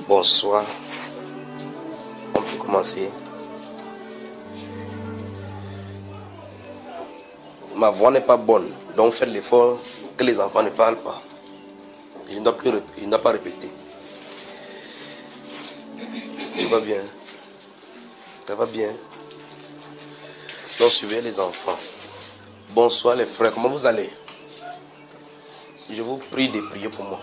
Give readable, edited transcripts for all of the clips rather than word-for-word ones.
Bonsoir. On peut commencer. Ma voix n'est pas bonne, donc faites l'effort que les enfants ne parlent pas. Je ne dois pas répéter. Tu vas bien? Ça va bien? Donc suivez les enfants. Bonsoir les frères, comment vous allez? Je vous prie de prier pour moi.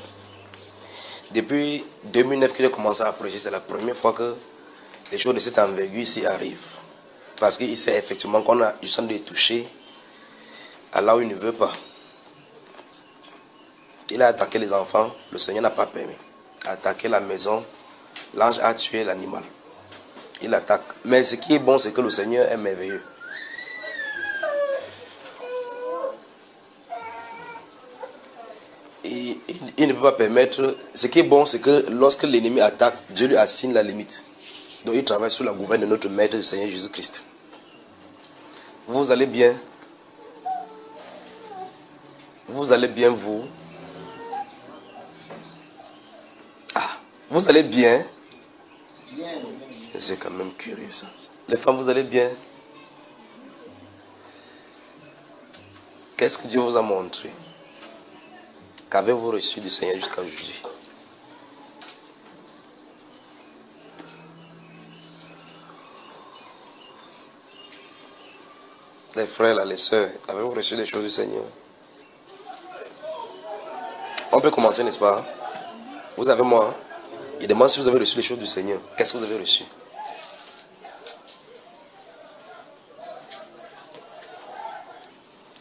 Depuis 2009 que j'ai commencé à prêcher, c'est la première fois que les choses de cette envergure ici arrivent. Parce qu'il sait effectivement qu'on a eu besoin de toucher à là où il ne veut pas. Il a attaqué les enfants, le Seigneur n'a pas permis. Attaqué la maison, l'ange a tué l'animal. Il attaque. Mais ce qui est bon, c'est que le Seigneur est merveilleux. Il ne peut pas permettre. Ce qui est bon, c'est que lorsque l'ennemi attaque, Dieu lui assigne la limite. Donc il travaille sous la gouverne de notre Maître, le Seigneur Jésus-Christ. Vous allez bien? Vous allez bien, vous? Ah, vous allez bien? C'est quand même curieux ça. Les femmes, vous allez bien? Qu'est-ce que Dieu vous a montré? Qu'avez-vous reçu du Seigneur jusqu'à aujourd'hui? Les frères, là, les sœurs, avez-vous reçu des choses du Seigneur? On peut commencer, n'est-ce pas? Vous avez moi, hein? Il demande si vous avez reçu les choses du Seigneur. Qu'est-ce que vous avez reçu?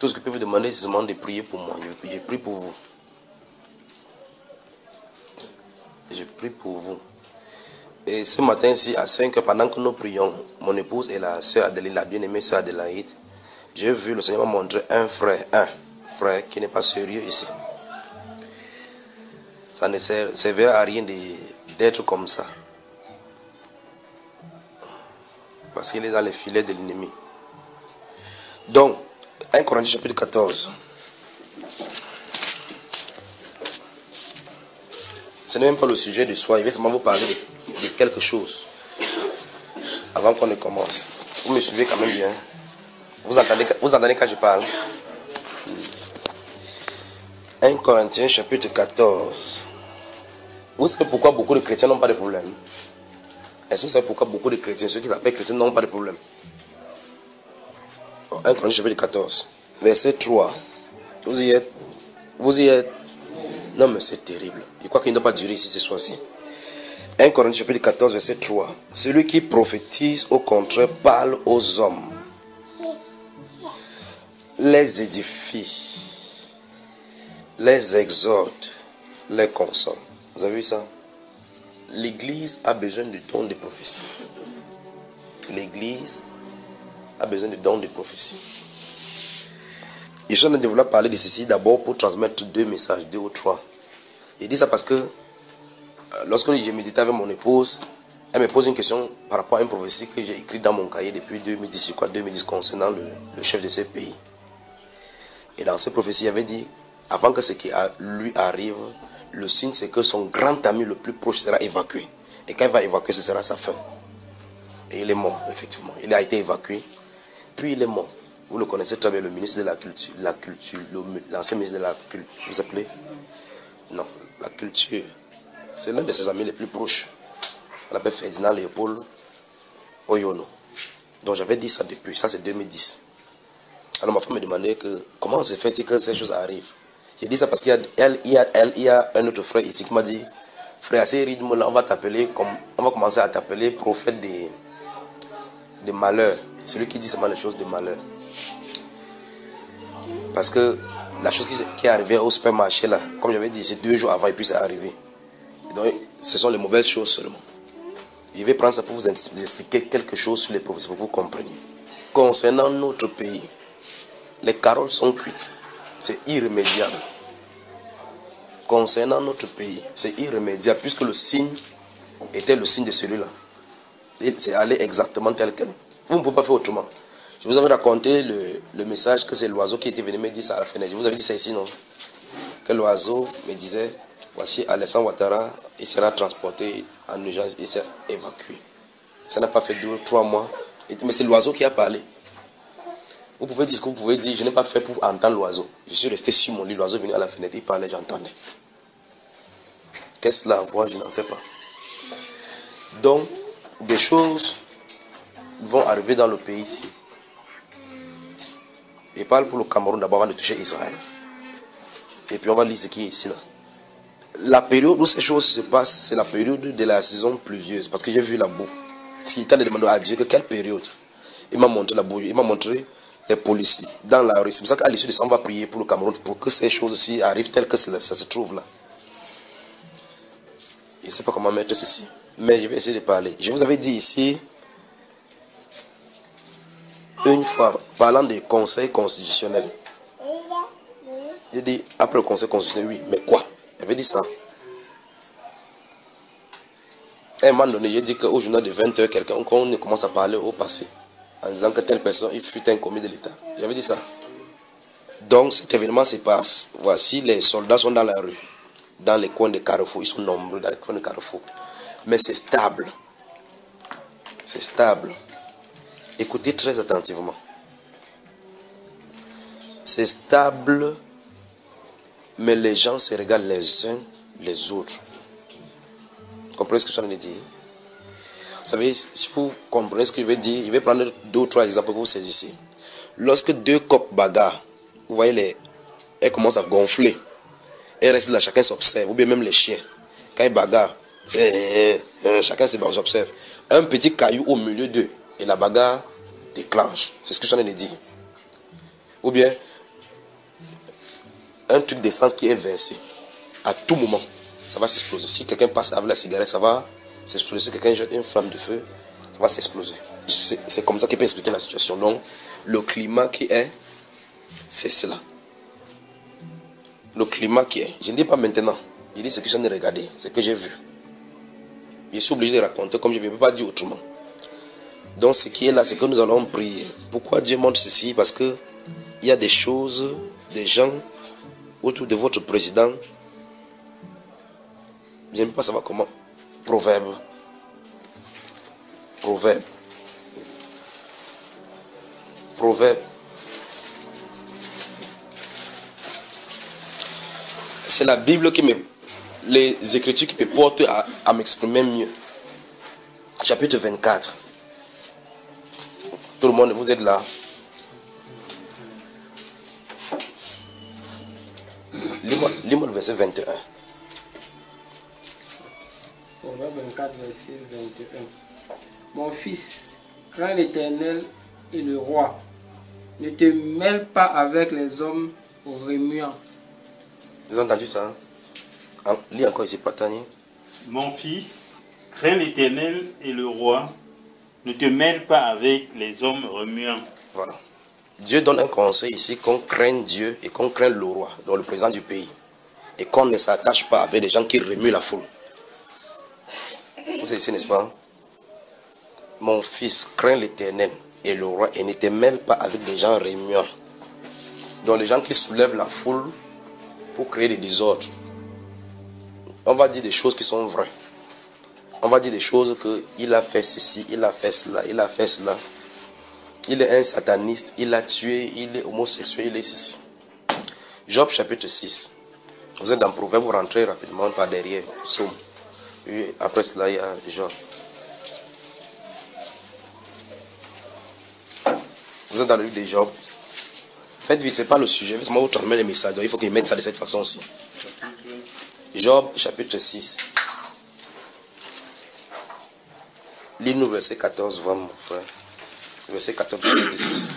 Tout ce que je peux vous demander, c'est seulement de prier pour moi. Je prie pour vous. Je prie pour vous. Et ce matin-ci, à 5 heures, pendant que nous prions, mon épouse et la sœur Adélaïde, la bien-aimée sœur Adélaïde, j'ai vu le Seigneur m'a montré un frère qui n'est pas sérieux ici. Ça ne servira à rien d'être comme ça. Parce qu'il est dans les filets de l'ennemi. Donc, 1 Corinthiens chapitre 14. Ce n'est même pas le sujet du soir. Je vais seulement vous parler de quelque chose. Avant qu'on ne commence. Vous me suivez quand même bien. Vous entendez quand je parle? 1 Corinthiens chapitre 14. Vous savez pourquoi beaucoup de chrétiens n'ont pas de problème? Est-ce que vous savez pourquoi beaucoup de chrétiens, ceux qui s'appellent chrétiens, n'ont pas de problème? 1 Corinthiens chapitre 14, verset 3. Vous y êtes? Vous y êtes? Non mais c'est terrible. Je crois qu'il ne doit pas durer ici ce soir-ci. 1 Corinthiens chapitre 14, verset 3. Celui qui prophétise au contraire parle aux hommes, les édifie, les exhorte, les console. Vous avez vu ça? L'église a besoin du don de prophétie. L'église a besoin du don de prophétie. Je suis en train de vouloir parler de ceci d'abord pour transmettre deux messages, 2 ou 3. Je dis ça parce que lorsque je méditais avec mon épouse, elle me pose une question par rapport à une prophétie que j'ai écrite dans mon cahier depuis 2010, je crois 2010, concernant le chef de ce pays. Et dans cette prophétie, il avait dit, avant que ce qui lui arrive, le signe c'est que son grand ami le plus proche sera évacué. Et quand il va évacuer, ce sera sa fin. Et il est mort, effectivement. Il a été évacué, puis il est mort. Vous le connaissez très bien, le ministre de la culture, l'ancien ministre de la culture, vous appelez? Non, la culture. C'est l'un de ses amis les plus proches. On l'appelle Ferdinand Léopold Oyono. Donc j'avais dit ça depuis, ça c'est 2010. Alors ma femme me demandait que comment se fait-il que ces choses arrivent. J'ai dit ça parce qu'il y a un autre frère ici qui m'a dit, frère, à ces rythmes-là, on va commencer à t'appeler prophète des malheurs. Celui qui dit seulement les choses de malheur. Parce que la chose qui est arrivée au supermarché là, comme j'avais dit, c'est 2 jours avant et puis c'est arrivé. Donc ce sont les mauvaises choses seulement. Je vais prendre ça pour vous expliquer quelque chose sur les prophéties pour que vous compreniez. Concernant notre pays, les carottes sont cuites. C'est irrémédiable. Concernant notre pays, c'est irrémédiable puisque le signe était le signe de celui-là. C'est allé exactement tel quel. Vous ne pouvez pas faire autrement. Je vous avais raconté le message que c'est l'oiseau qui était venu me dire ça à la fenêtre. Je vous avais dit ça ici, non? Que l'oiseau me disait, voici Alassane Ouattara, il sera transporté en urgence, il sera évacué. Ça n'a pas fait 2 ou 3 mois. Mais c'est l'oiseau qui a parlé. Vous pouvez dire ce que vous pouvez dire, je n'ai pas fait pour entendre l'oiseau. Je suis resté sur mon lit, l'oiseau est venu à la fenêtre, il parlait, j'entendais. Qu'est-ce que la voix, je n'en sais pas. Donc, des choses vont arriver dans le pays ici. Je parle pour le Cameroun d'abord avant de toucher Israël. Et puis on va lire ce qui est ici là. La période où ces choses se passent, c'est la période de la saison pluvieuse. Parce que j'ai vu la boue. S'il t'a demandé à Dieu que quelle période, il m'a montré la boue, il m'a montré les policiers dans la rue. C'est pour ça qu'à l'issue de ça, on va prier pour le Cameroun pour que ces choses-ci arrivent telles que ça se trouve là. Je ne sais pas comment mettre ceci. Mais je vais essayer de parler. Je vous avais dit ici, une fois, parlant des conseils constitutionnels. J'ai dit, après le conseil constitutionnel, oui, mais quoi? J'avais dit ça. À un moment donné, j'ai dit qu'au journal de 20 h, quelqu'un, quand on commence à parler au passé, en disant que telle personne, il fut un commis de l'État. J'avais dit ça. Donc, cet événement se passe. Voici, les soldats sont dans la rue, dans les coins de Carrefour. Ils sont nombreux dans les coins de Carrefour. Mais c'est stable. C'est stable. Écoutez très attentivement. C'est stable, mais les gens se regardent les uns les autres. Vous comprenez ce que je suis en train de dire? Vous savez, si vous comprenez ce que je veux dire, je vais prendre 2 ou 3 exemples que vous saisissez. Lorsque 2 coqs bagarrent, vous voyez, elles commencent à gonfler. Elles restent là, chacun s'observe, ou bien même les chiens. Quand ils bagarrent, chacun s'observe. Un petit caillou au milieu d'eux, et la bagarre déclenche. C'est ce que je suis en train de dire. Ou bien, un truc d'essence qui est versé, à tout moment, ça va s'exploser. Si quelqu'un passe avec la cigarette, ça va s'exploser. Si quelqu'un jette une flamme de feu, ça va s'exploser. C'est comme ça qu'il peut expliquer la situation. Donc, le climat qui est, c'est cela. Le climat qui est. Je ne dis pas maintenant. Je dis ce que je viens de regarder, ce que j'ai vu. Je suis obligé de raconter comme je ne peux pas dire autrement. Donc, ce qui est là, c'est que nous allons prier. Pourquoi Dieu montre ceci? Parce que il y a des choses, des gens autour de votre président. Je n'aime pas savoir comment. Proverbe. Proverbe. Proverbe. C'est la Bible qui me... Les Écritures qui me portent à m'exprimer mieux. Chapitre 24. Tout le monde, vous êtes là. Lis-moi le verset 21. Proverbe 24, verset 21. Mon fils, crains l'Éternel et le roi. Ne te mêle pas avec les hommes remuants. Vous avez entendu ça? Lis encore ici, Patani. Mon fils, crains l'Éternel et le roi. Ne te mêle pas avec les hommes remuants. Voilà. Dieu donne un conseil ici qu'on craigne Dieu et qu'on craigne le roi, donc le président du pays. Et qu'on ne s'attache pas avec des gens qui remuent la foule. Vous savez ici, n'est-ce pas? Mon fils, crains l'Éternel et le roi et ne te mêle pas avec des gens remuants. Donc les gens qui soulèvent la foule pour créer des désordres. On va dire des choses qui sont vraies. On va dire des choses que il a fait ceci, il a fait cela, il a fait cela. Il est un sataniste, il a tué, il est homosexuel, il est ceci. Job chapitre 6. Vous êtes dans Proverbe, vous rentrez rapidement par derrière. Somme. Et après cela, il y a Job. Vous êtes dans le livre de Job. Faites vite, ce n'est pas le sujet. C'est moi qui vous transmets les messages. Donc il faut qu'ils mettent ça de cette façon aussi. Job chapitre 6. Lis-nous verset 14, va mon frère. Verset 14 chapitre 6.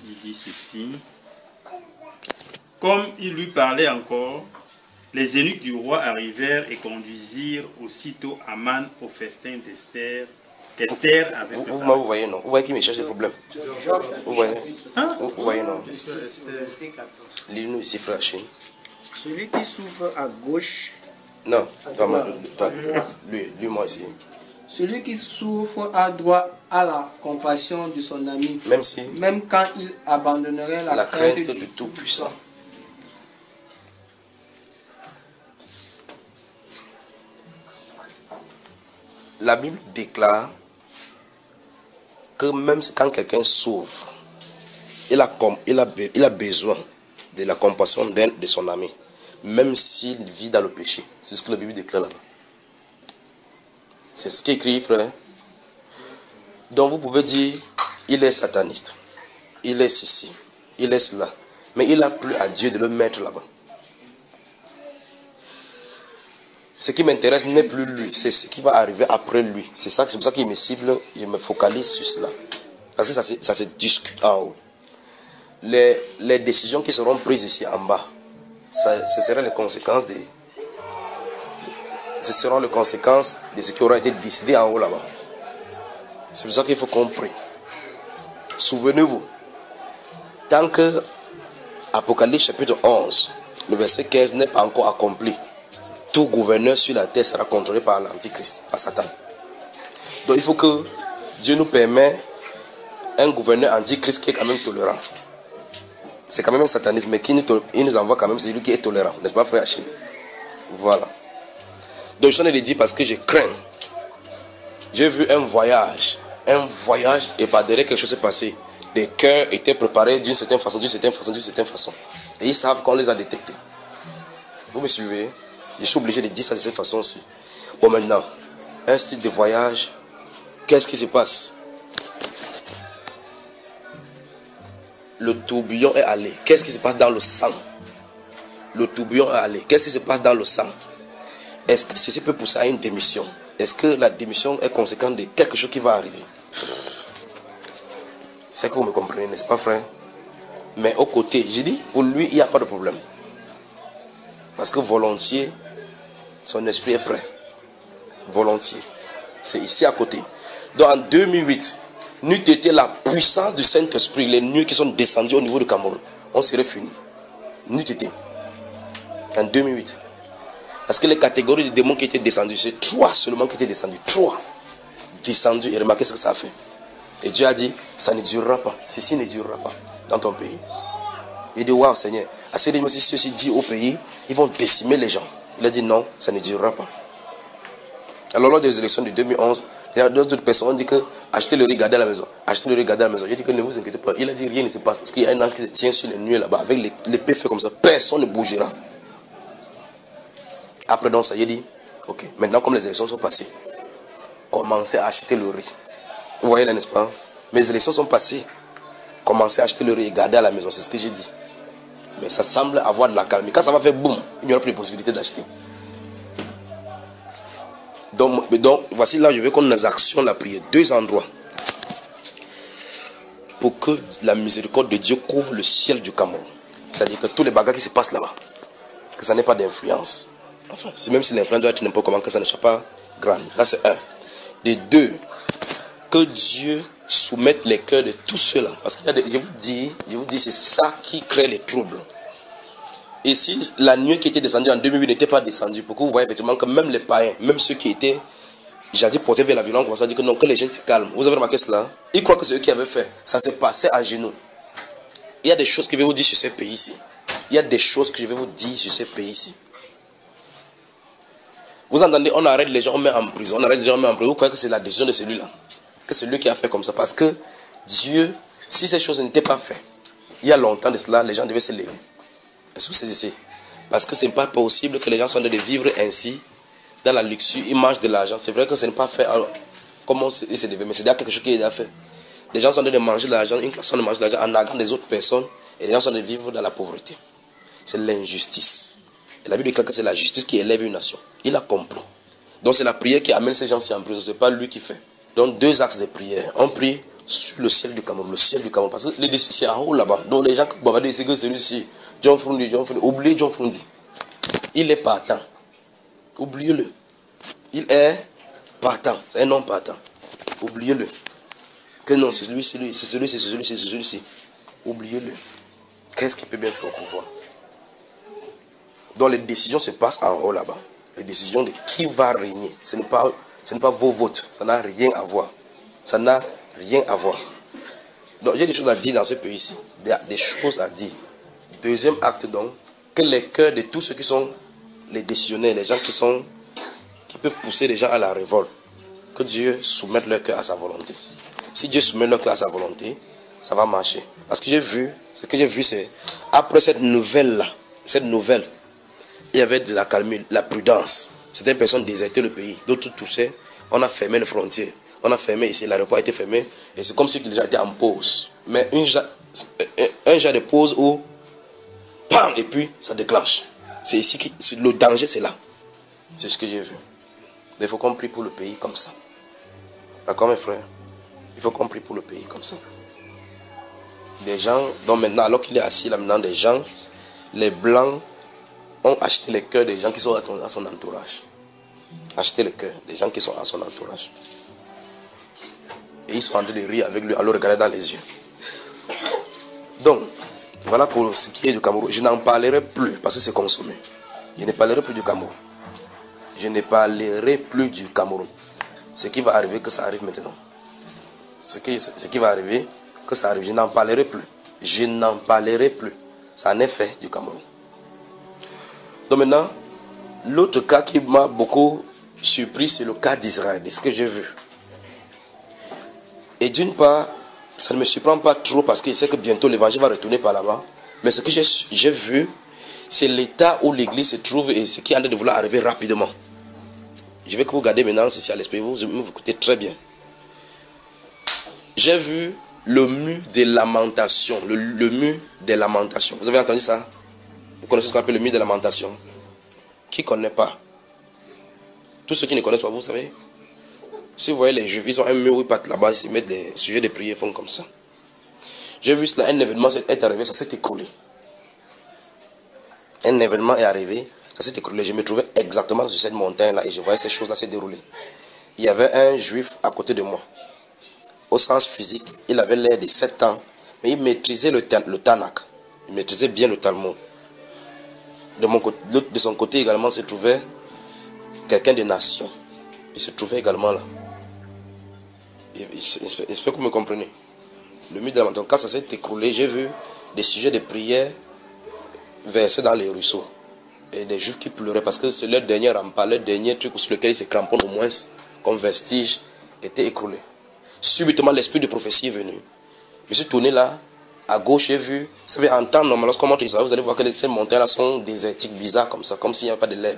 Il dit ceci. Comme il lui parlait encore, les eunuques du roi arrivèrent et conduisirent aussitôt Aman au festin d'Esther, qu'Esther avait préparé. Vous voyez, non? Vous voyez qui me cherche des problèmes? Vous voyez? Vous voyez, non? Lis-nous ici, frère Chine. Celui qui souffre à gauche. Non, lui-moi ici. Celui qui souffre à droite a la compassion de son ami. Même si. Même quand il abandonnerait la crainte du Tout-Puissant. la Bible déclare que même quand quelqu'un souffre, il a besoin de la compassion de son ami, même s'il vit dans le péché. C'est ce que la Bible déclare là-bas. C'est ce qui est écrit, frère. Donc vous pouvez dire, il est sataniste, il est ceci, il est cela, mais il a plu à Dieu de le mettre là-bas. Ce qui m'intéresse n'est plus lui, c'est ce qui va arriver après lui. C'est pour ça qu'il me cible, je me focalise sur cela. Parce que ça se discute en haut. Les décisions qui seront prises ici en bas, ce seront les conséquences de ce qui aura été décidé en haut là-bas. C'est pour ça qu'il faut comprendre. Souvenez-vous, tant que Apocalypse chapitre 11, le verset 15 n'est pas encore accompli, tout gouverneur sur la terre sera contrôlé par l'Antichrist, par Satan. Donc il faut que Dieu nous permette un gouverneur antichrist qui est quand même tolérant. C'est quand même un satanisme, mais il nous envoie quand même celui qui est tolérant, n'est-ce pas, frère Achille? Voilà. Donc je t'en ai dit parce que je crains. J'ai vu un voyage, et par derrière quelque chose s'est passé. Des cœurs étaient préparés d'une certaine façon, Et ils savent qu'on les a détectés. Vous me suivez? Je suis obligé de dire ça de cette façon aussi. Bon, maintenant, un style de voyage, qu'est-ce qui se passe? Le tourbillon est allé. Qu'est-ce qui se passe dans le sang? Le tourbillon est allé. Qu'est-ce qui se passe dans le sang? Est-ce que ceci peut pousser à une démission? Est-ce que la démission est conséquente de quelque chose qui va arriver? C'est que vous me comprenez, n'est-ce pas, frère? Mais au côté, j'ai dit, pour lui, il n'y a pas de problème. Parce que volontiers, son esprit est prêt. Volontiers. C'est ici à côté. Donc en 2008, n'eût été la puissance du Saint-Esprit, les nuées qui sont descendues au niveau du Cameroun, on serait fini. N'eût été. En 2008. Parce que les catégories de démons qui étaient descendus, c'est 3 seulement qui étaient descendus. 3 descendus. Et remarquez ce que ça a fait. Et Dieu a dit, ça ne durera pas. Ceci ne durera pas dans ton pays. Il dit, waouh Seigneur, assez de si ceci dit au pays, ils vont décimer les gens. Il a dit non, ça ne durera pas. Alors lors des élections de 2011, il y a d'autres personnes qui disent que achetez le riz, gardez à la maison. Achetez le riz, gardez à la maison. Il dit que ne vous inquiétez pas. Il a dit rien ne se passe parce qu'il y a un ange qui se tient sur les nuées là-bas avec l'épée fait comme ça. Personne ne bougera. Après donc ça, il dit, ok, maintenant comme les élections sont passées, commencez à acheter le riz. Vous voyez là, n'est-ce pas? Mes élections sont passées. Commencez à acheter le riz et garder à la maison, c'est ce que j'ai dit. Mais ça semble avoir de la calme. Quand ça va faire boum, il n'y aura plus de possibilité d'acheter. Donc, voici là, je veux qu'on actionne la prière. 2 endroits. Pour que la miséricorde de Dieu couvre le ciel du Cameroun. C'est-à-dire que tous les bagages qui se passent là-bas, que ça n'ait pas d'influence. Enfin, même si l'influence doit être n'importe comment, que ça ne soit pas grande. Là, c'est 1. De 2, que Dieu soumette les cœurs de tous ceux-là. Parce que je vous dis, c'est ça qui crée les troubles. Et si la nuée qui était descendue en 2008 n'était pas descendue, pour que vous voyez effectivement que même les païens, même ceux qui étaient, j'ai dit, portés vers la violence, commencent à dire que non, que les jeunes se calment. Vous avez remarqué cela? Ils croient que c'est eux qui avaient fait. Ça s'est passé à genoux. Il y a des choses que je vais vous dire sur ces pays-ci. Il y a des choses que je vais vous dire sur ces pays-ci. Vous entendez, on arrête les gens, on met en prison. On arrête les gens, on met en prison. Vous croyez que c'est la décision de celui-là? Que c'est lui qui a fait comme ça. Parce que Dieu, si ces choses n'étaient pas faites, il y a longtemps de cela, les gens devaient se lever. Est-ce que vous saisissez? Parce que ce n'est pas possible que les gens soient en train de vivre ainsi, dans la luxure, ils mangent de l'argent. C'est vrai que ce n'est pas fait. Alors, comment ils se lever? Mais c'est déjà quelque chose qui est déjà fait. Les gens sont en train de manger de l'argent, une classe de manger de l'argent en narguant des autres personnes, et les gens sont en train de vivre dans la pauvreté. C'est l'injustice. Et la Bible déclare que c'est la justice qui élève une nation. Il a compris. Donc c'est la prière qui amène ces gens-ci en prison. Ce n'est pas lui qui fait. Donc 2 axes de prière. On prie sur le ciel du Cameroun. Le ciel du Cameroun. Parce que les décisions, c'est en haut là-bas. Donc les gens qui bavardent, c'est que celui-ci, John Frundi. Oubliez John Frundi. Il est partant. Oubliez-le. Il est partant. C'est un homme partant. Oubliez-le. Que non, c'est celui-ci. Oubliez-le. Qu'est-ce qu'il peut bien faire au pouvoir? Donc les décisions se passent en haut là-bas. Les décisions de qui va régner. Ce n'est pas vos votes. Ça n'a rien à voir. Ça n'a rien à voir. Donc j'ai des choses à dire dans ce pays-ci. Des choses à dire. 2e acte donc, que les cœurs de tous ceux qui sont les décisionnaires, les gens qui peuvent pousser les gens à la révolte, que Dieu soumette leur cœur à sa volonté. Si Dieu soumet leur cœur à sa volonté, ça va marcher. Parce que ce que j'ai vu, c'est, après cette nouvelle-là, il y avait de la calmie, la prudence. Certaines personnes désertaient le pays, d'autres touchaient. On a fermé les frontières. On a fermé ici, l'aéroport a été fermé. Et c'est comme si il déjà était en pause. Mais un genre de pause où, bam, et puis ça déclenche. C'est ici que le danger, c'est là. C'est ce que j'ai vu. Il faut qu'on prie pour le pays comme ça. D'accord, mes frères? Il faut qu'on prie pour le pays comme ça. Des gens, dont maintenant, alors qu'il est assis là maintenant, des gens, les blancs ont acheté les cœurs des gens qui sont à son entourage. Acheté les cœurs des gens qui sont à son entourage. Et ils sont en train de rire avec lui, à le regarder dans les yeux. Donc, voilà pour ce qui est du Cameroun. Je n'en parlerai plus parce que c'est consommé. Je ne parlerai plus du Cameroun. Je ne parlerai plus du Cameroun. Ce qui va arriver, que ça arrive maintenant. Ce qui va arriver, que ça arrive. Je n'en parlerai plus. Je n'en parlerai plus. Ça en est fait du Cameroun. Donc maintenant, l'autre cas qui m'a beaucoup surpris, c'est le cas d'Israël, de ce que j'ai vu. Et d'une part, ça ne me surprend pas trop parce qu'il sait que bientôt l'évangile va retourner par là-bas. Mais ce que j'ai vu, c'est l'état où l'église se trouve et ce qui est en train de vouloir arriver rapidement. Je vais que vous regardez maintenant, c'est à l'esprit, vous écoutez très bien. J'ai vu le mur des lamentations. Le mur des lamentations. Vous avez entendu ça? Vous connaissez ce qu'on appelle le mur des lamentations? Qui ne connaît pas? Tous ceux qui ne connaissent pas, vous savez? Si vous voyez les Juifs, ils ont un mur où ils partent là-bas, ils mettent des sujets de prière, ils font comme ça. J'ai vu cela, un événement est arrivé, ça s'est écroulé. Un événement est arrivé, ça s'est écroulé. Je me trouvais exactement sur cette montagne-là et je voyais ces choses-là se dérouler. Il y avait un Juif à côté de moi. Au sens physique, il avait l'air de 7 ans, mais il maîtrisait le Tanakh. Il maîtrisait bien le Talmud. De son côté également se trouvait quelqu'un de nation. Il se trouvait également là. J'espère que vous me comprenez. Le mur de la montagne, quand ça s'est écroulé, j'ai vu des sujets de prière versés dans les ruisseaux. Et des Juifs qui pleuraient parce que c'est leur dernier rempart, leur dernier truc sur lequel ils se cramponnent au moins, comme vestige, était écroulé. Subitement, l'esprit de prophétie est venu. Je me suis tourné là, à gauche, j'ai vu. Vous savez, en temps normal, lorsqu'on monte Israël, vous allez voir que ces montagnes-là sont désertiques, bizarres comme ça, comme s'il n'y avait pas de l'herbe.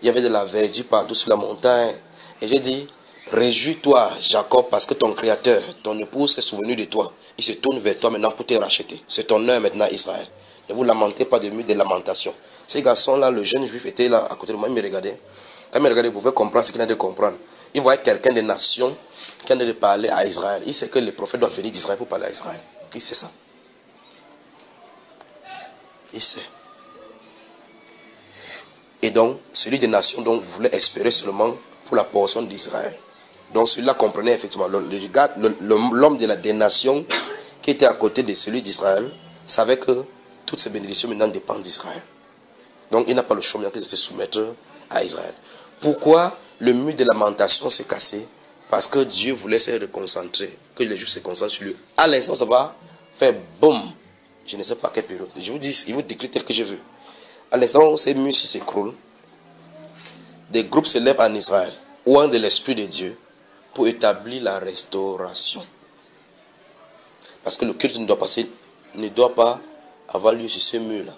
Il y avait de la verdure partout sur la montagne. Et j'ai dit, réjouis-toi, Jacob, parce que ton créateur, ton épouse s'est souvenu de toi. Il se tourne vers toi maintenant pour te racheter. C'est ton heure maintenant, Israël. Ne vous lamentez pas de mur de lamentation. Ces garçons-là, le jeune juif était là à côté de moi, il me regardait. Quand il me regardait, il pouvait comprendre ce qu'il a de comprendre. Il voyait quelqu'un des nations qui a de parler à Israël. Il sait que le prophète doit venir d'Israël pour parler à Israël. Il sait ça. Il sait. Et donc, celui des nations dont vous voulez espérer seulement pour la portion d'Israël. Donc celui-là comprenait effectivement. L'homme des nations qui était à côté de celui d'Israël savait que toutes ces bénédictions maintenant dépendent d'Israël. Donc il n'a pas le choix maintenant de se soumettre à Israël. Pourquoi le mur de lamentation s'est cassé? Parce que Dieu voulait se reconcentrer, que les Juifs se concentrent sur lui. À l'instant, ça va faire boum. Je ne sais pas à quelle période. Je vous dis, il vous décrit tel que j'ai vu. À l'instant où ces murs s'écroulent, des groupes se lèvent en Israël, loin de l'Esprit de Dieu, pour établir la restauration. Parce que le culte ne doit pas avoir lieu sur ces murs-là.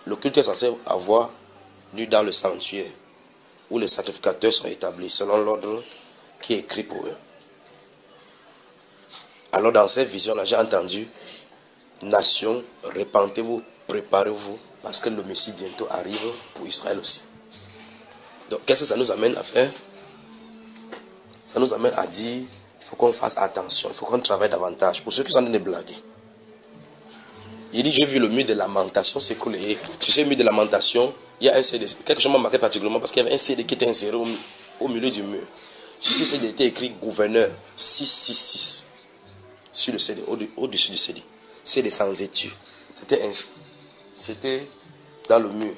Le culte est censé avoir lieu dans le sanctuaire, où les sacrificateurs sont établis, selon l'ordre qui est écrit pour eux. Alors dans cette vision-là, j'ai entendu, nation, repentez-vous, préparez-vous, parce que le Messie bientôt arrive pour Israël aussi. Donc qu'est-ce que ça nous amène à faire? Ça nous amène à dire, il faut qu'on fasse attention, il faut qu'on travaille davantage. Pour ceux qui sont en train de blaguer. Il dit, j'ai vu le mur de lamentation s'écouler. Sur ce mur de lamentation, il y a un CD. Quelque chose m'a marqué particulièrement parce qu'il y avait un CD qui était inséré au milieu du mur. Sur ce CD était écrit gouverneur 666. Sur le CD, au-dessus du CD. CD sans étude. C'était dans le mur.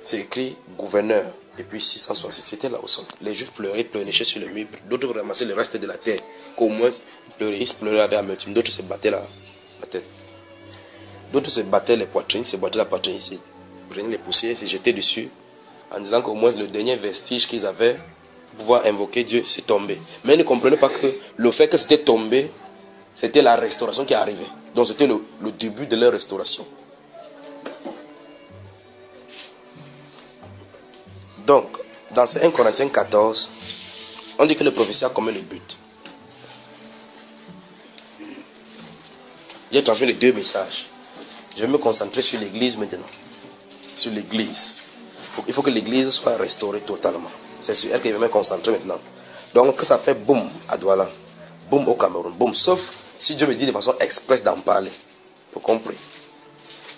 C'est écrit gouverneur. Et puis 666, c'était là au sol. Les Juifs pleuraient, pleurnichaient sur le mur. D'autres ramassaient le reste de la terre. Qu'au moins, ils pleuraient avec amertume. D'autres se battaient la tête. D'autres se battaient les poitrines, se battaient la poitrine. Ils se prenaient les poussières, se jetaient dessus. En disant qu'au moins le dernier vestige qu'ils avaient pouvoir invoquer Dieu, c'est tombé. Mais ils ne comprenaient pas que le fait que c'était tombé, c'était la restauration qui arrivait. Donc c'était le début de leur restauration. Donc, dans ces 1 Corinthiens 14, on dit que le prophétie a comme le but. J'ai transmis les deux messages. Je vais me concentrer sur l'église maintenant. Sur l'église. Il faut que l'église soit restaurée totalement. C'est sur elle que je vais me concentrer maintenant. Donc, ça fait boum à Douala, boum au Cameroun, boum. Sauf si Dieu me dit de façon expresse d'en parler. Vous comprenez?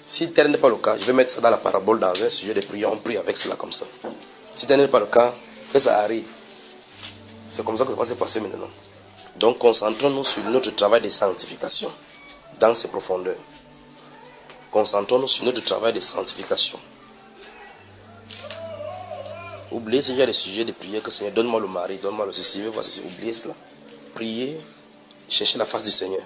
Si tel n'est pas le cas, je vais mettre ça dans la parabole, dans un sujet de prière. On prie avec cela comme ça. Si tel n'est pas le cas, que ça arrive. C'est comme ça que ça va se passer maintenant. Donc, concentrons-nous sur notre travail de sanctification dans ses profondeurs. Concentrons-nous sur notre travail de sanctification. Oubliez ce genre de sujet de prière que Seigneur, donne-moi le mari, donne-moi le ceci, voici, oubliez cela. Priez, cherchez la face du Seigneur.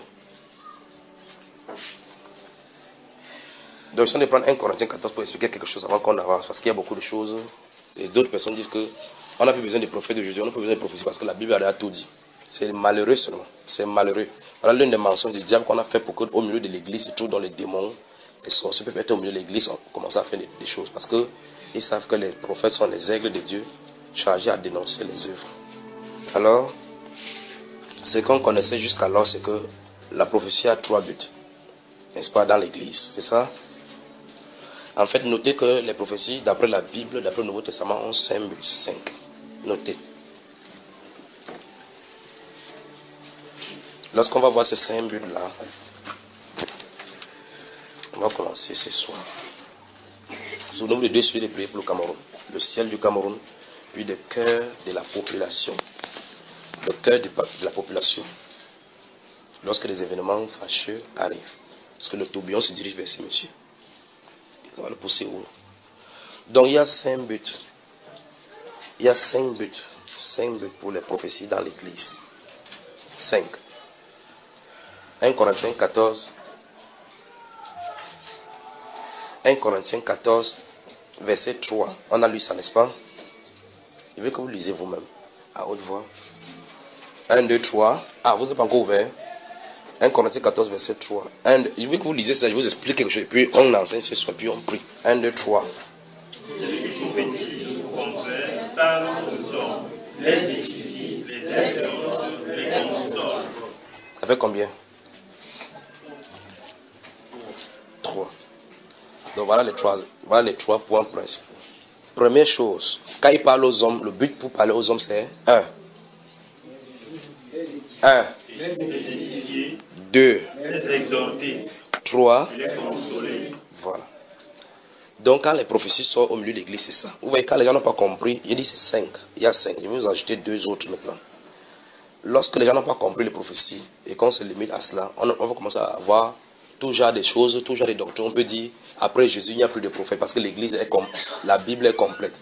Donc, je suis en train de prendre 1 Corinthiens 14 pour expliquer quelque chose avant qu'on avance, parce qu'il y a beaucoup de choses. Et d'autres personnes disent qu'on n'a plus besoin de prophètes aujourd'hui, on n'a plus besoin de prophétie parce que la Bible a tout dit. C'est malheureux seulement, c'est malheureux. Voilà l'une des mensonges du diable qu'on a fait pour qu'au milieu de l'église, c'est toujours dans les démons, les sorciers peuvent être au milieu de l'église, on commence à faire des choses. Parce qu'ils savent que les prophètes sont les aigles de Dieu, chargés à dénoncer les œuvres. Alors, ce qu'on connaissait jusqu'alors, c'est que la prophétie a 3 buts. N'est-ce pas, dans l'église, c'est ça? En fait, notez que les prophéties, d'après la Bible, d'après le Nouveau Testament, ont 5 buts. 5. Notez. Lorsqu'on va voir ces 5 buts-là, on va commencer ce soir. Souvenez-vous de 2 sujets de prière pour le Cameroun. Le ciel du Cameroun, puis le cœur de la population. Le cœur de la population. Lorsque les événements fâcheux arrivent. Parce que le tourbillon se dirige vers ces messieurs. Ça va le pousser où? Donc il y a 5 buts. Il y a 5 buts. 5 buts pour les prophéties dans l'église. 5. 1 Corinthiens 14. 1 Corinthiens 14, verset 3. On a lu ça, n'est-ce pas? Je veux que vous lisez vous-même, à haute voix. 1, 2, 3. Ah, vous n'êtes pas encore ouvert. 1 Corinthiens 14, verset 3. Je veux que vous lisez ça, je vous explique quelque chose. Puis on enseigne ce soir, puis on prie. 1, 2, 3. Celui qui prophétise au contraire parle aux hommes, les édifie, les exhorte, les console. Ça fait combien? 3. Donc voilà les 3 points principaux. Première chose, quand il parle aux hommes, le but pour parler aux hommes c'est 1. 2. Les exhorter, 3. les consoler. Voilà. Donc quand les prophéties sortent au milieu de l'église, c'est ça. Vous voyez, quand les gens n'ont pas compris, il dit c'est 5. Il y a 5. Je vais vous ajouter 2 autres maintenant. Lorsque les gens n'ont pas compris les prophéties et qu'on se limite à cela, on va commencer à avoir tout genre de choses, tout genre de doctrines. On peut dire, après Jésus, il n'y a plus de prophètes parce que l'église est comme la Bible est complète.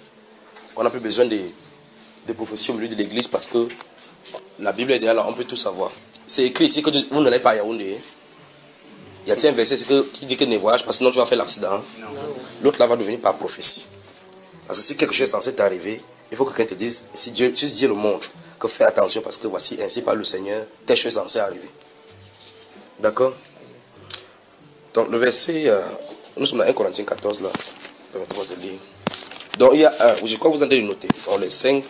On n'a plus besoin de prophéties au milieu de l'église parce que la Bible est déjà là, on peut tout savoir. C'est écrit ici que vous n'allez pas à Yaoundé. Il y a un verset qui dit que ne voyage pas, sinon tu vas faire l'accident. L'autre là va devenir par prophétie. Parce que si quelque chose est censé t'arriver, il faut que quelqu'un te dise, si Dieu le montre, que fais attention parce que voici, ainsi par le Seigneur, telle chose est censée arriver. D'accord? Donc le verset, nous sommes dans 1 Corinthiens 14 là. Donc il y a un, je crois que vous allez le noter, dans les 5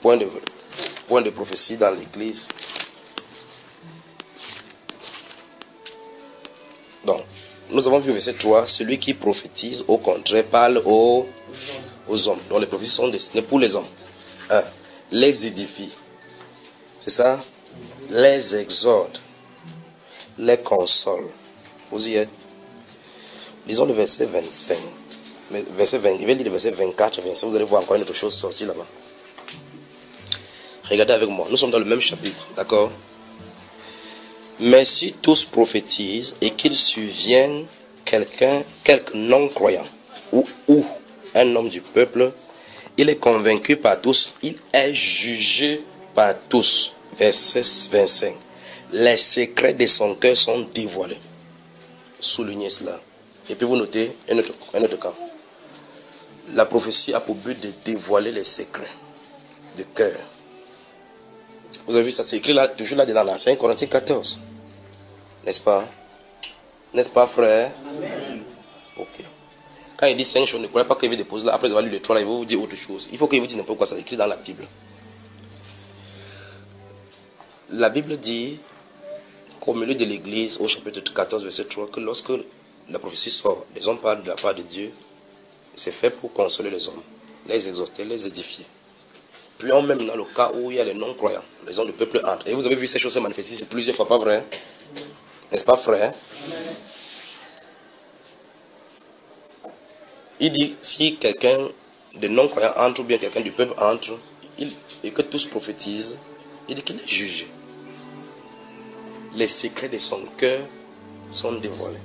points de prophétie dans l'église. Donc, nous avons vu verset 3, celui qui prophétise au contraire parle aux hommes. Donc les prophéties sont destinées pour les hommes. 1. Les édifie. C'est ça? Les exhorte. Les console. Vous y êtes? Lisons le verset 25. Verset 20, il va lire le verset 24 et 25. Vous allez voir encore une autre chose sortir là-bas. Regardez avec moi. Nous sommes dans le même chapitre. D'accord? Mais si tous prophétisent et qu'il survienne quelque non-croyant ou un homme du peuple, il est convaincu par tous, il est jugé par tous. Verset 25. Les secrets de son cœur sont dévoilés. Soulignez cela. Et puis vous notez un autre cas. La prophétie a pour but de dévoiler les secrets de cœur. Vous avez vu ça, c'est écrit là, toujours là-dedans, là. C'est 1 Corinthiens 14. N'est-ce pas? N'est-ce pas, frère? Amen. Ok. Quand il dit 5 choses, ne croyez pas qu'il veut déposer là. Après avoir lu les 3 là, il va vous dire autre chose. Il faut qu'il vous dise n'importe quoi, c'est écrit dans la Bible. La Bible dit qu'au milieu de l'église, au chapitre 14, verset 3, que lorsque la prophétie sort, les hommes parlent de la part de Dieu, c'est fait pour consoler les hommes, les exhorter, les édifier. Puis on même dans le cas où il y a les non-croyants, les gens du peuple entre. Et vous avez vu ces choses se manifester plusieurs fois, pas vrai? N'est-ce pas, frère? Il dit, si quelqu'un de non-croyant entre, ou bien quelqu'un du peuple entre, et que tous prophétisent, il dit qu'il est jugé. Les secrets de son cœur sont dévoilés.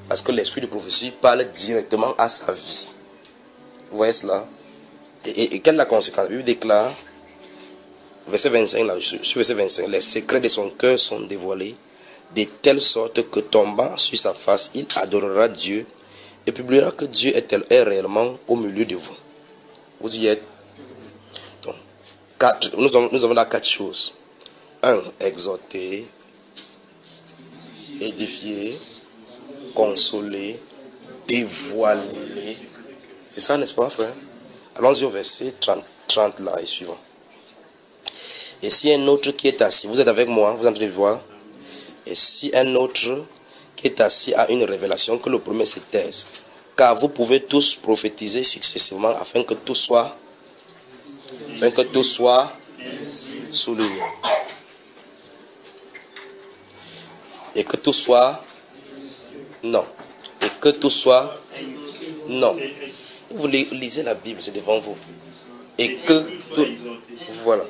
Parce que l'esprit de prophétie parle directement à sa vie. Vous voyez cela? Et quelle est la conséquence? La Bible déclare, verset 25, là, sur verset 25, les secrets de son cœur sont dévoilés, de telle sorte que tombant sur sa face, il adorera Dieu et publiera que Dieu est réellement au milieu de vous. Vous y êtes? Donc, nous avons là 4 choses. 1. Exhorter, édifier, consoler, dévoiler. C'est ça, n'est-ce pas, frère? Allons-y au verset 30 là et suivant. Et si un autre qui est assis, vous êtes avec moi, vous entendez voir? Et si un autre qui est assis a une révélation, que le premier se taise. Car vous pouvez tous prophétiser successivement afin que tout soit souligné. Et que tout soit non. Et que tout soit non. Vous lisez la Bible, c'est devant vous. Et que tout, voilà.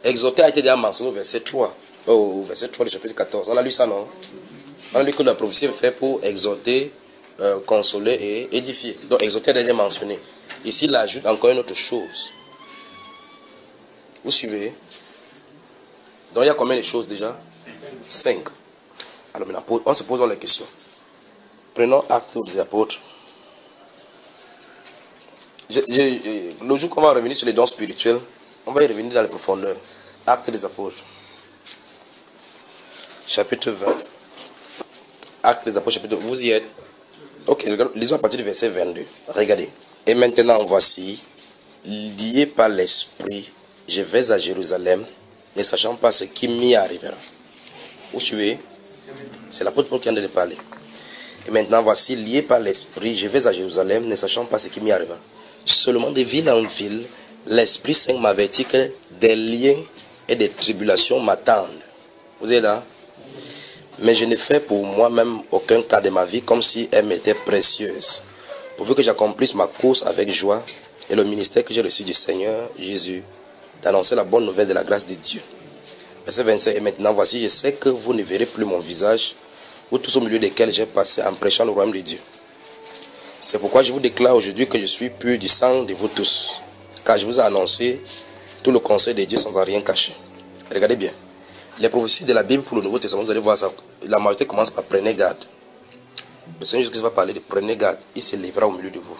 Exhorter a été déjà mentionné au verset 3. Au verset 3 du chapitre 14. On a lu ça, non? On a lu que la prophétie est faite pour exhorter, consoler et édifier. Donc exhorter est déjà mentionné. Ici, il ajoute encore une autre chose. Vous suivez? Donc il y a combien de choses déjà? 5. Alors maintenant, on se pose les questions. Prenons Actes des Apôtres. Le jour qu'on va revenir sur les dons spirituels, on va y revenir dans les profondeurs. Actes des Apôtres. Chapitre 20. Actes des Apôtres, chapitre 20. Vous y êtes? Ok, lisons à partir du verset 22. Regardez. Et maintenant, voici, lié par l'Esprit, je vais à Jérusalem, ne sachant pas ce qui m'y arrivera. Vous suivez? C'est l'apôtre Paul qui vient de parler. Et maintenant, voici, lié par l'Esprit, je vais à Jérusalem, ne sachant pas ce qui m'y arrivera. Seulement de ville en ville, l'Esprit Saint m'avertit que des liens et des tribulations m'attendent. Vous êtes là? Mais je ne fais pour moi-même aucun cas de ma vie comme si elle m'était précieuse, pourvu que j'accomplisse ma course avec joie et le ministère que j'ai reçu du Seigneur Jésus, d'annoncer la bonne nouvelle de la grâce de Dieu. Verset 25. Et maintenant, voici, je sais que vous ne verrez plus mon visage, ou tous au milieu desquels j'ai passé en prêchant le royaume de Dieu. C'est pourquoi je vous déclare aujourd'hui que je suis pur du sang de vous tous, car je vous ai annoncé tout le conseil de Dieu sans en rien cacher. Regardez bien. Les prophéties de la Bible pour le Nouveau Testament, vous allez voir ça. La majorité commence par prenez garde. Le Seigneur Jésus va parler de prenez garde. Il se lèvera au milieu de vous.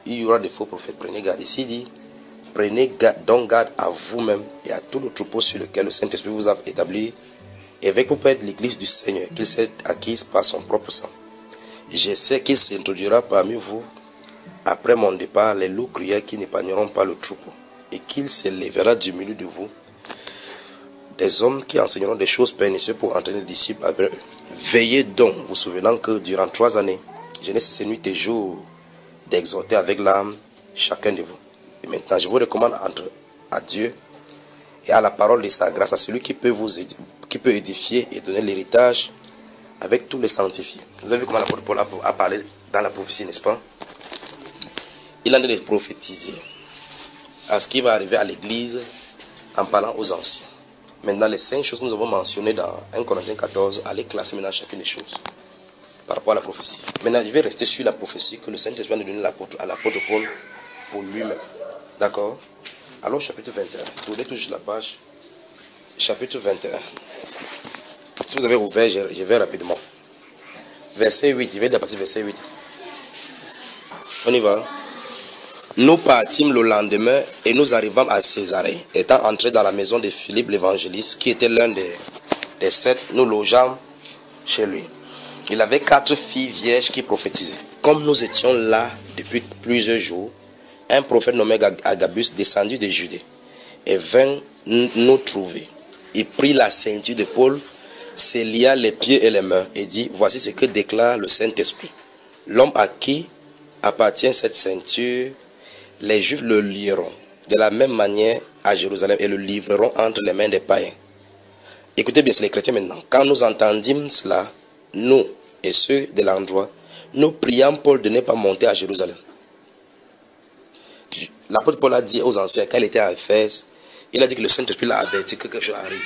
Il y aura des faux prophètes. Prenez garde. Ici, il dit prenez garde, donc garde à vous-même et à tout le troupeau sur lequel le Saint-Esprit vous a établi, et avec vous peut être l'église du Seigneur, qu'il s'est acquise par son propre sang. Je sais qu'il s'introduira parmi vous après mon départ les loups cruels qui n'épargneront pas le troupeau, et qu'il se lèvera du milieu de vous des hommes qui enseigneront des choses pernicieuses pour entraîner les disciples avec eux. Veillez donc, vous souvenant que durant 3 années, je n'ai cessé nuit et jour d'exhorter avec l'âme chacun de vous. Et maintenant, je vous recommande à Dieu et à la parole de sa grâce, à celui qui peut édifier et donner l'héritage avec tous les sanctifiés. Vous avez vu comment l'apôtre Paul a parlé dans la prophétie, n'est-ce pas? Il en est de prophétiser à ce qui va arriver à l'église en parlant aux anciens. Maintenant, les 5 choses que nous avons mentionnées dans 1 Corinthiens 14, allez classer maintenant chacune des choses par rapport à la prophétie. Maintenant, je vais rester sur la prophétie que le Saint-Esprit a donné à l'apôtre Paul pour lui-même. D'accord? Alors, chapitre 21. Tournez toujours la page. Chapitre 21. Si vous avez ouvert, je vais rapidement. Verset 8. Je vais partir verset 8. On y va. Nous partîmes le lendemain et nous arrivâmes à Césarée. Étant entrés dans la maison de Philippe l'évangéliste, qui était l'un des 7, nous logeâmes chez lui. Il avait 4 filles vierges qui prophétisaient. Comme nous étions là depuis plusieurs jours, un prophète nommé Agabus descendit de Judée et vint nous trouver. Il prit la ceinture de Paul, se lia les pieds et les mains et dit: voici ce que déclare le Saint-Esprit. L'homme à qui appartient cette ceinture, les Juifs le lieront de la même manière à Jérusalem et le livreront entre les mains des païens. Écoutez bien, c'est les chrétiens maintenant. Quand nous entendîmes cela, nous et ceux de l'endroit, nous priâmes Paul de ne pas monter à Jérusalem. L'apôtre Paul a dit aux anciens, quand il était à Éphèse, il a dit que le Saint-Esprit l'a averti que quelque chose arrive.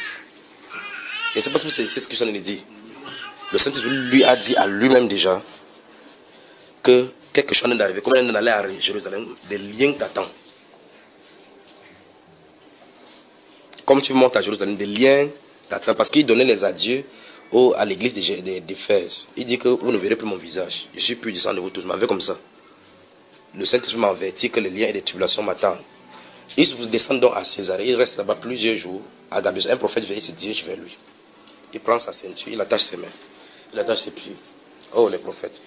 Et c'est parce que c'est ce que je dit. Le Saint-Esprit lui a dit à lui-même déjà que quelque chose est d'arriver. Comme il allait à Jérusalem, des liens t'attendent. Comme tu montes à Jérusalem, des liens t'attendent. Parce qu'il donnait les adieux à l'église d'Éphèse. Il dit que vous ne verrez plus mon visage. Je suis plus puissant de vous tous. Il m'avait comme ça. Le Saint-Esprit m'a averti que les liens et les tribulations m'attendent. Il vous descend donc à Césarée. Il reste là-bas plusieurs jours. Agabus, un prophète, il se dirige vers lui. Il prend sa ceinture, il attache ses mains, il attache ses pieds. Oh, les prophètes.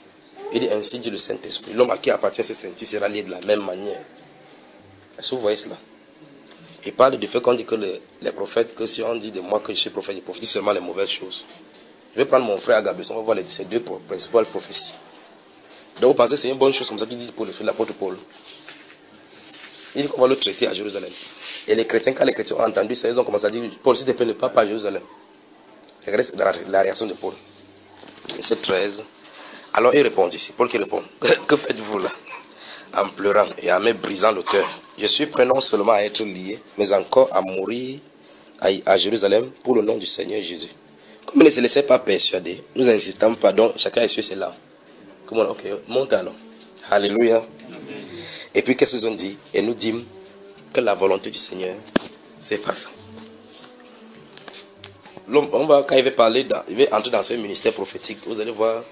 Il dit: ainsi dit le Saint-Esprit. L'homme à qui appartient cette ceinture sera lié de la même manière. Est-ce que vous voyez cela? Il parle du fait qu'on dit que les prophètes, que si on dit de moi que je suis prophète, je prophétise seulement les mauvaises choses. Je vais prendre mon frère Agabus, on va voir ces 2 principales prophéties. Donc vous pensez que c'est une bonne chose comme ça qu'il dit pour l'apôtre Paul. Il dit qu'on va le traiter à Jérusalem. Et les chrétiens, quand les chrétiens ont entendu ça, ils ont commencé à dire: Paul, s'il te plaît, ne pas à Jérusalem. Regardez la réaction de Paul. Verset 13. Alors il répond ici, Paul qui répond: que faites-vous là? En pleurant et en me brisant le cœur. Je suis prêt non seulement à être lié, mais encore à mourir à Jérusalem pour le nom du Seigneur Jésus. Comme il ne se laissait pas persuader, nous n'insistons pas, donc chacun essuie ses larmes. Comment? Ok, monte alors. Alléluia. Et puis qu'est-ce qu'ils ont dit? Et nous dîmes que la volonté du Seigneur s'efface. L'homme, quand il va entrer dans ce ministère prophétique, vous allez voir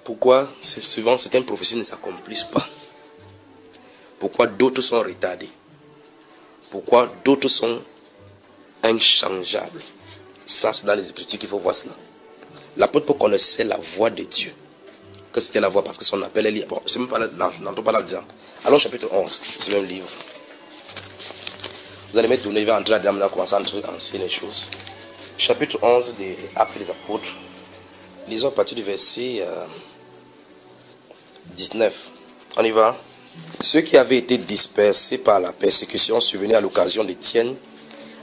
pourquoi souvent certaines prophéties ne s'accomplissent pas. Pourquoi d'autres sont retardées. Pourquoi d'autres sont inchangeables. Ça, c'est dans les Écritures qu'il faut voir cela. L'apôtre Paul connaissait la voix de Dieu. Que c'était la voix parce que son appel est lié. Bon, c'est même pas là, n'entends pas là-dedans. Allons au chapitre 11, ce même livre. Vous allez me tourner, il va entrer là-dedans, maintenant commencer à enseigner les choses. Chapitre 11 des Actes des Apôtres. Lisons à partir du verset 19. On y va. Ceux qui avaient été dispersés par la persécution survenue à l'occasion d'Étienne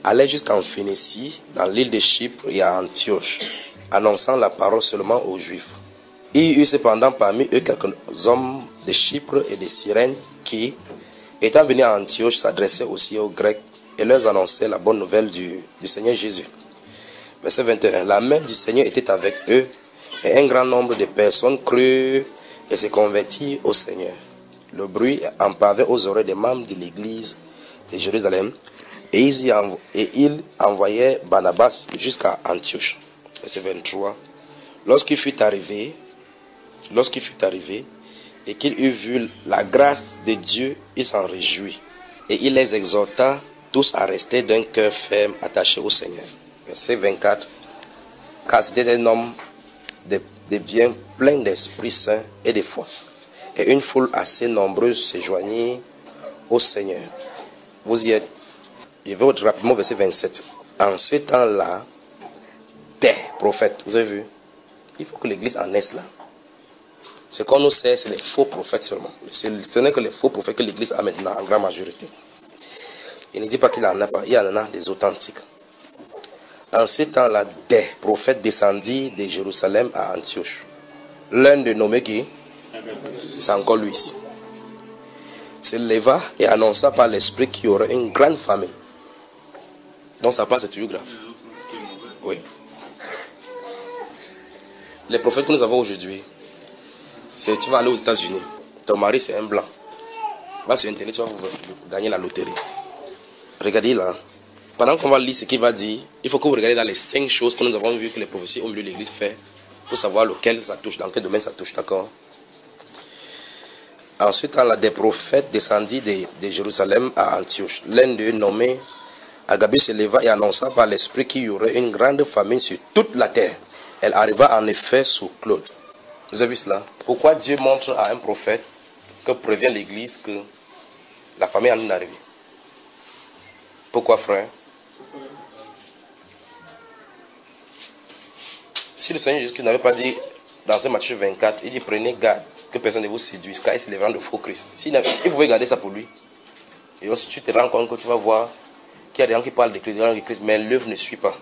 allaient jusqu'en Phénicie, dans l'île de Chypre et à Antioche, annonçant la parole seulement aux Juifs. Il y eut cependant parmi eux quelques hommes de Chypre et de Cyrène qui, étant venus à Antioche, s'adressaient aussi aux Grecs et leur annonçaient la bonne nouvelle du Seigneur Jésus. Verset 21. La main du Seigneur était avec eux et un grand nombre de personnes crurent et se convertirent au Seigneur. Le bruit emparait aux oreilles des membres de l'église de Jérusalem et ils envoyaient Barnabas jusqu'à Antioche. Verset 23. Lorsqu'il fut arrivé et qu'il eut vu la grâce de Dieu, il s'en réjouit. Et il les exhorta tous à rester d'un cœur ferme attaché au Seigneur. Verset 24. Car c'était un homme de bien plein d'Esprit Saint et de foi. Et une foule assez nombreuse se joignit au Seigneur. Vous y êtes. Je vais rapidement verset 27. En ce temps-là, des prophètes. Vous avez vu? Il faut que l'église en est là. Ce qu'on nous sait, c'est les faux prophètes seulement. Ce n'est que les faux prophètes que l'église a maintenant en grande majorité. Il ne dit pas qu'il en a pas. Il y en a des authentiques. En ce temps-là, des prophètes descendirent de Jérusalem à Antioche. L'un de nommé qui? C'est encore lui ici. Se leva et annonça par l'esprit qu'il y aurait une grande famine. Donc ça passe, c'est toujours grave. Oui. Les prophètes que nous avons aujourd'hui, c'est tu vas aller aux États-Unis. Ton mari c'est un blanc. Va sur Internet, tu vas gagner la loterie. Regardez là. Pendant qu'on va lire ce qu'il va dire, il faut que vous regardiez dans les 5 choses que nous avons vues que les prophéties au milieu de l'église fait pour savoir lequel ça touche, dans quel domaine ça touche, d'accord? Ensuite, des prophètes descendit de Jérusalem à Antioche. L'un d'eux, nommé Agabus, se leva et annonça par l'Esprit qu'il y aurait une grande famine sur toute la terre. Elle arriva en effet sous Claude. Vous avez vu cela? Pourquoi Dieu montre à un prophète que prévient l'Église que la famine est en train d'arriver? Pourquoi, frère? Si le Seigneur Jésus n'avait pas dit dans ce Matthieu 24, il dit prenez garde que personne ne vous séduise, car il se lèvera de faux Christ. Si vous pouvez garder ça pour lui, et aussi tu te rends compte que tu vas voir qu'il y a des gens qui parlent de Christ, mais l'œuvre ne suit pas.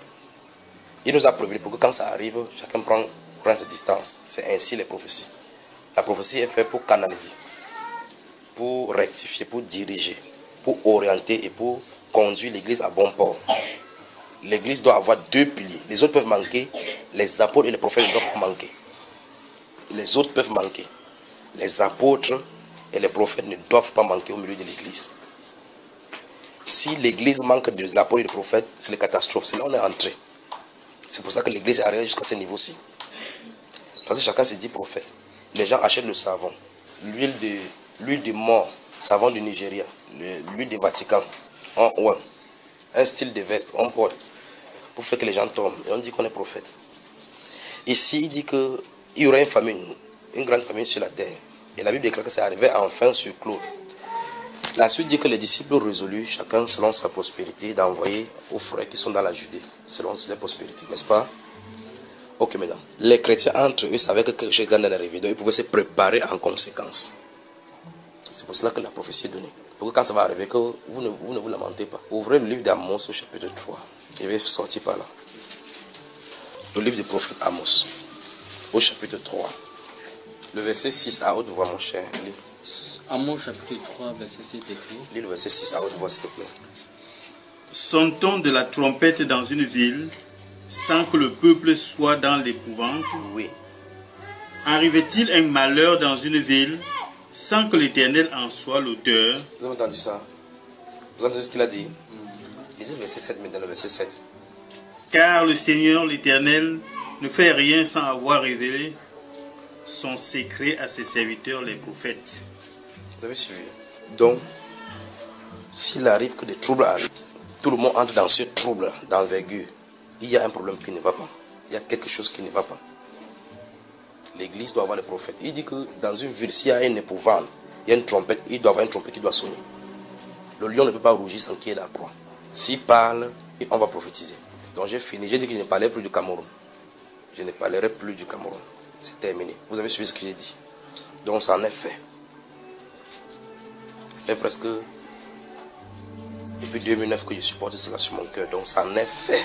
Il nous a prévenu pour que quand ça arrive, chacun prend ses distances. C'est ainsi les prophéties. La prophétie est faite pour canaliser, pour rectifier, pour diriger, pour orienter et pour conduire l'Église à bon port. L'Église doit avoir deux piliers. Les autres peuvent manquer, les apôtres et les prophètes ne doivent pas manquer. Les autres peuvent manquer. Les apôtres et les prophètes ne doivent pas manquer au milieu de l'Église. Si l'Église manque de l'apôtre et des prophètes, c'est une catastrophe. C'est là où on est entré. C'est pour ça que l'Église est arrivée jusqu'à ce niveau-ci. Parce que chacun se dit prophète. Les gens achètent le savon, l'huile de mort, savon du Nigeria, l'huile du Vatican, en ouin, un style de veste, on porte, pour faire que les gens tombent. Et on dit qu'on est prophète. Ici, il dit qu'il y aura une famine, une grande famine sur la terre. Et la Bible déclare que c'est arrivé enfin sur Claude. La suite dit que les disciples ont résolu, chacun selon sa prospérité, d'envoyer aux frères qui sont dans la Judée, selon leur prospérité, n'est-ce pas? Ok, maintenant. Les chrétiens entre eux savaient que quelque chose était en train d'arriver, donc ils pouvaient se préparer en conséquence. C'est pour cela que la prophétie est donnée. Pour que quand ça va arriver, que vous ne vous lamentez pas. Ouvrez le livre d'Amos au chapitre 3. Je vais sortir par là. Le livre du prophète Amos, au chapitre 3. Le verset 6 à haute voix, mon cher. Lis. Amos chapitre 3, verset 6 écrit. Lis le verset 6 à haute voix, s'il te plaît. Sonne-t-on de la trompette dans une ville sans que le peuple soit dans l'épouvante? Oui. Arrive-t-il un malheur dans une ville sans que l'Éternel en soit l'auteur? Vous avez entendu ça? Vous avez entendu ce qu'il a dit? Lisez le verset 7, maintenant le verset 7. Car le Seigneur, l'Éternel, ne fait rien sans avoir révélé son secret à ses serviteurs, les prophètes. Vous avez suivi? Donc, s'il arrive que des troubles arrivent, tout le monde entre dans ce trouble d'envergure, il y a un problème qui ne va pas. Il y a quelque chose qui ne va pas. L'église doit avoir les prophètes. Il dit que dans une ville, s'il y a une épouvante, il y a une trompette, il doit avoir une trompette qui doit sonner. Le lion ne peut pas rougir sans qu'il y ait la proie. S'il parle, on va prophétiser. Donc j'ai fini. J'ai dit que je ne parlerai plus du Cameroun. Je ne parlerai plus du Cameroun. C'est terminé. Vous avez suivi ce que j'ai dit. Donc ça en est fait. Ça fait presque depuis 2009 que je supporte cela sur mon cœur. Donc ça en est fait.